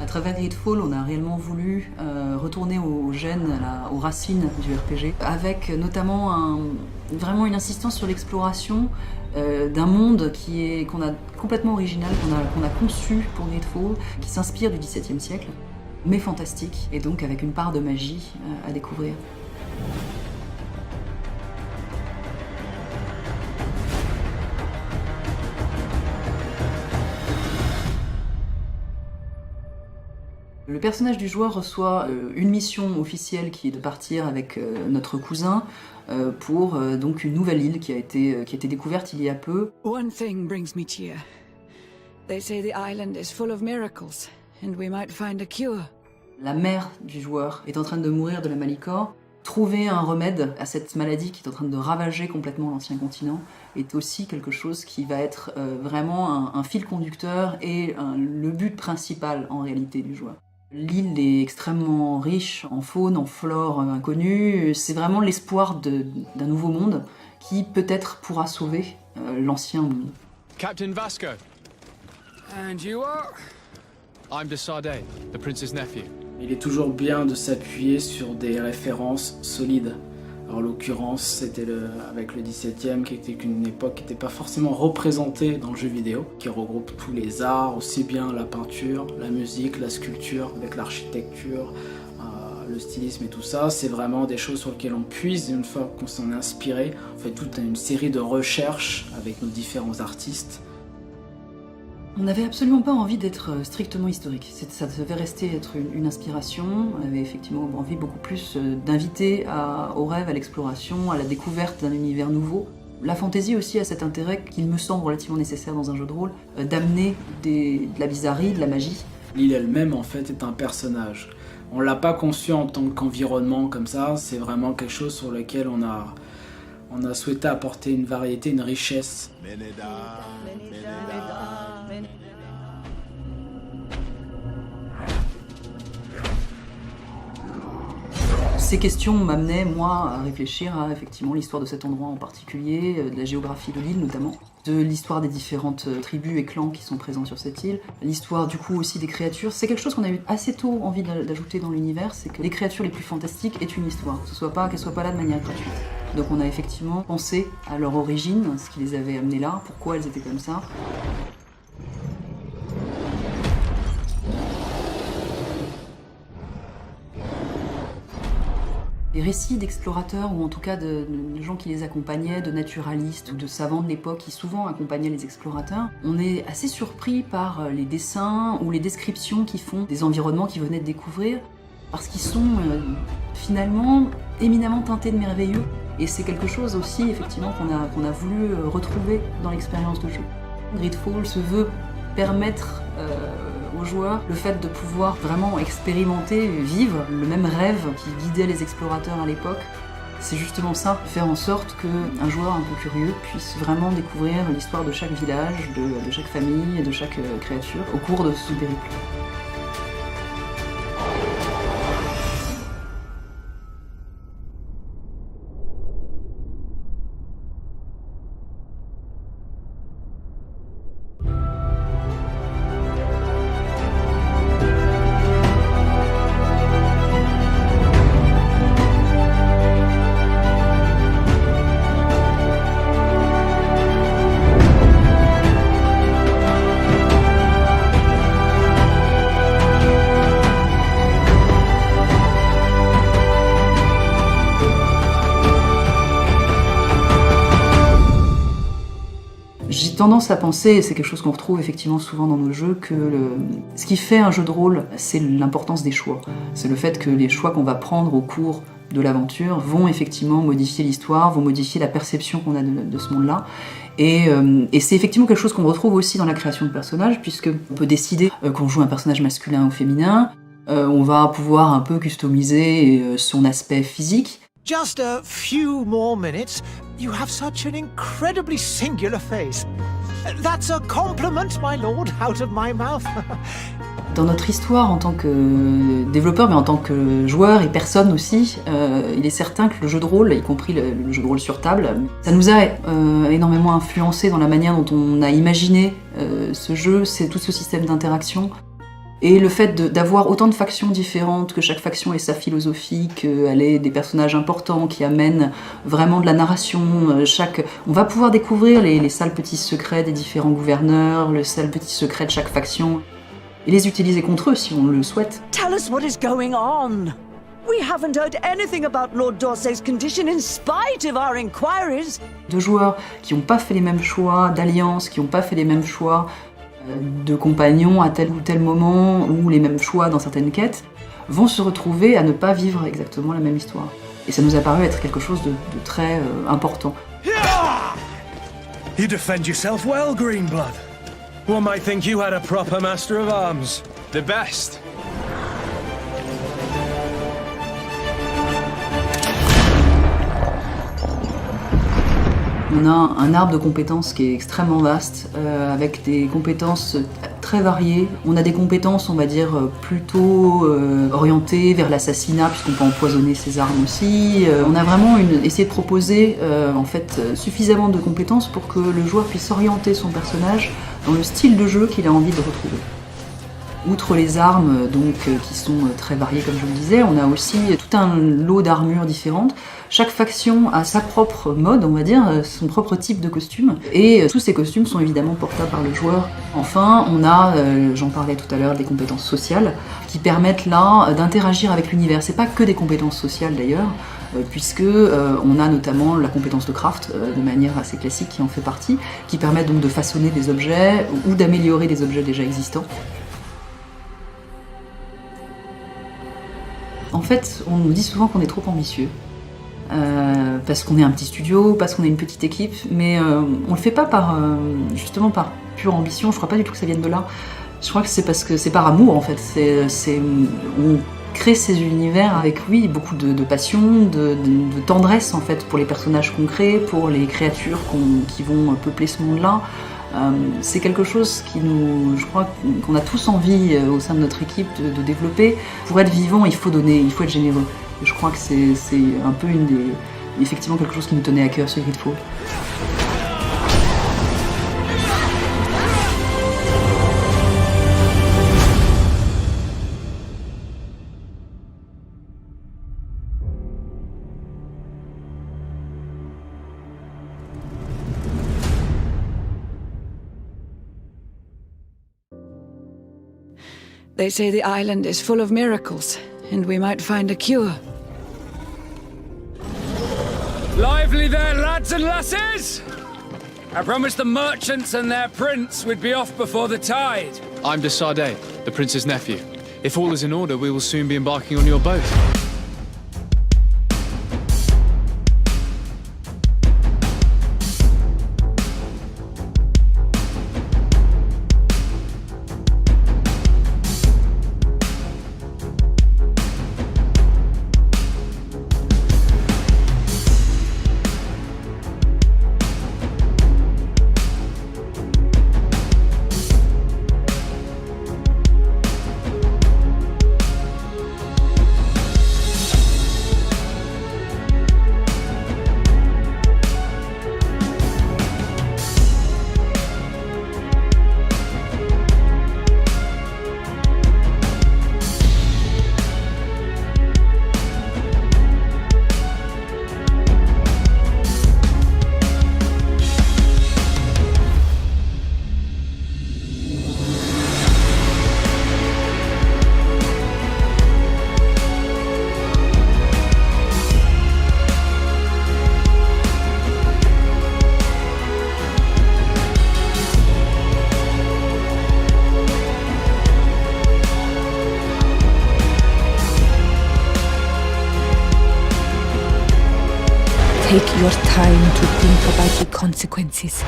travers Gridfall, on a réellement voulu retourner aux gènes, aux racines du RPG, avec notamment vraiment une insistance sur l'exploration d'un monde qu'on a complètement original, qu'on a conçu pour Gridfall, qui s'inspire du XVIIe siècle, mais fantastique, et donc avec une part de magie à découvrir. Le personnage du joueur reçoit une mission officielle qui est de partir avec notre cousin pour donc une nouvelle île qui a été découverte il y a peu. One thing brings me cheer. They say the island is full of miracles and we might find a cure. La mère du joueur est en train de mourir de la malicore. Trouver un remède à cette maladie qui est en train de ravager complètement l'ancien continent est aussi quelque chose qui va être vraiment un fil conducteur et le but principal en réalité du joueur. L'île est extrêmement riche en faune, en flore inconnue. C'est vraiment l'espoir d'un nouveau monde qui peut-être pourra sauver l'ancien monde. Captain Vasco. And you are? I'm de Sade, the prince's nephew. Il est toujours bien de s'appuyer sur des références solides. Alors, en l'occurrence, c'était avec le XVIIe, qui était une époque qui n'était pas forcément représentée dans le jeu vidéo, qui regroupe tous les arts, aussi bien la peinture, la musique, la sculpture, avec l'architecture, le stylisme et tout ça. C'est vraiment des choses sur lesquelles on puise, et une fois qu'on s'en est inspiré, on fait toute une série de recherches avec nos différents artistes. On n'avait absolument pas envie d'être strictement historique. Ça devait rester être une inspiration. On avait effectivement envie beaucoup plus d'inviter au rêve, à l'exploration, à la découverte d'un univers nouveau. La fantaisie aussi a cet intérêt qu'il me semble relativement nécessaire dans un jeu de rôle, d'amener de la bizarrerie, de la magie. L'île elle-même, en fait, est un personnage. On l'a pas conçu en tant qu'environnement comme ça, c'est vraiment quelque chose sur lequel on a souhaité apporter une variété, une richesse. Ces questions m'amenaient, moi, à réfléchir à effectivement l'histoire de cet endroit en particulier, de la géographie de l'île notamment, de l'histoire des différentes tribus et clans qui sont présents sur cette île, l'histoire du coup aussi des créatures. C'est quelque chose qu'on a eu assez tôt envie d'ajouter dans l'univers, c'est que les créatures les plus fantastiques aient une histoire, qu'elles soient pas là de manière gratuite. Donc on a effectivement pensé à leur origine, ce qui les avait amenées là, pourquoi elles étaient comme ça. Les récits d'explorateurs, ou en tout cas de gens qui les accompagnaient, de naturalistes ou de savants de l'époque qui souvent accompagnaient les explorateurs, on est assez surpris par les dessins ou les descriptions qu'ils font des environnements qu'ils venaient de découvrir, parce qu'ils sont finalement éminemment teintés de merveilleux. Et c'est quelque chose aussi effectivement qu'on a voulu retrouver dans l'expérience de jeu. Gridfall se veut permettre aux joueurs le fait de pouvoir vraiment expérimenter, vivre le même rêve qui guidait les explorateurs à l'époque. C'est justement ça, faire en sorte qu'un joueur un peu curieux puisse vraiment découvrir l'histoire de chaque village, de chaque famille et de chaque créature au cours de ce périple. J'ai tendance à penser, et c'est quelque chose qu'on retrouve effectivement souvent dans nos jeux, que ce qui fait un jeu de rôle, c'est l'importance des choix. C'est le fait que les choix qu'on va prendre au cours de l'aventure vont effectivement modifier l'histoire, vont modifier la perception qu'on a de ce monde-là. Et c'est effectivement quelque chose qu'on retrouve aussi dans la création de personnages, puisqu'on peut décider qu'on joue un personnage masculin ou féminin, on va pouvoir un peu customiser son aspect physique. Just a few more minutes. You have such an incredibly singular face. That's a compliment, my lord, out of my mouth. Dans notre histoire en tant que développeur, mais en tant que joueur et personne aussi, il est certain que le jeu de rôle, y compris le jeu de rôle sur table, ça nous a énormément influencé dans la manière dont on a imaginé ce jeu, c'est tout ce système d'interaction. Et le fait d'avoir autant de factions différentes, que chaque faction ait sa philosophie, qu'elle ait des personnages importants qui amènent vraiment de la narration, on va pouvoir découvrir les sales petits secrets des différents gouverneurs, le sale petit secret de chaque faction, et les utiliser contre eux si on le souhaite. Tell us what is going on. We haven't heard anything about Lord Dorsey's condition in spite of our inquiries. De joueurs qui n'ont pas fait les mêmes choix, d'alliances qui n'ont pas fait les mêmes choix, de compagnons à tel ou tel moment, ou les mêmes choix dans certaines quêtes, vont se retrouver à ne pas vivre exactement la même histoire. Et ça nous a paru être quelque chose de très important. You defend yourself well, Greenblood. One might think you had a proper master of arms. The best. On a un arbre de compétences qui est extrêmement vaste, avec des compétences très variées. On a des compétences, on va dire, plutôt orientées vers l'assassinat, puisqu'on peut empoisonner ses armes aussi. On a vraiment essayé de proposer en fait, suffisamment de compétences pour que le joueur puisse orienter son personnage dans le style de jeu qu'il a envie de retrouver. Outre les armes donc, qui sont très variées comme je le disais, on a aussi tout un lot d'armures différentes. Chaque faction a sa propre mode, on va dire, son propre type de costume, et tous ces costumes sont évidemment portables par le joueur. Enfin, on a, j'en parlais tout à l'heure, des compétences sociales qui permettent là d'interagir avec l'univers. C'est pas que des compétences sociales d'ailleurs, puisque on a notamment la compétence de craft de manière assez classique qui en fait partie, qui permet donc de façonner des objets ou d'améliorer des objets déjà existants. En fait, on nous dit souvent qu'on est trop ambitieux, parce qu'on est un petit studio, parce qu'on est une petite équipe, mais on le fait pas justement par pure ambition. Je crois pas du tout que ça vienne de là. Je crois que c'est parce que c'est par amour en fait. On crée ces univers avec, oui, beaucoup de passion, de tendresse en fait pour les personnages qu'on crée, pour les créatures qui vont peupler ce monde-là. C'est quelque chose je crois qu'on a tous envie au sein de notre équipe de développer. Pour être vivant, il faut donner, il faut être généreux. Et je crois que c'est un peu effectivement quelque chose qui nous tenait à cœur sur Gridfall. They say the island is full of miracles, and we might find a cure. Lively there, lads and lasses! I promised the merchants and their prince we'd be off before the tide. I'm de Sardet, the prince's nephew. If all is in order, we will soon be embarking on your boat. Take your time to think about the consequences.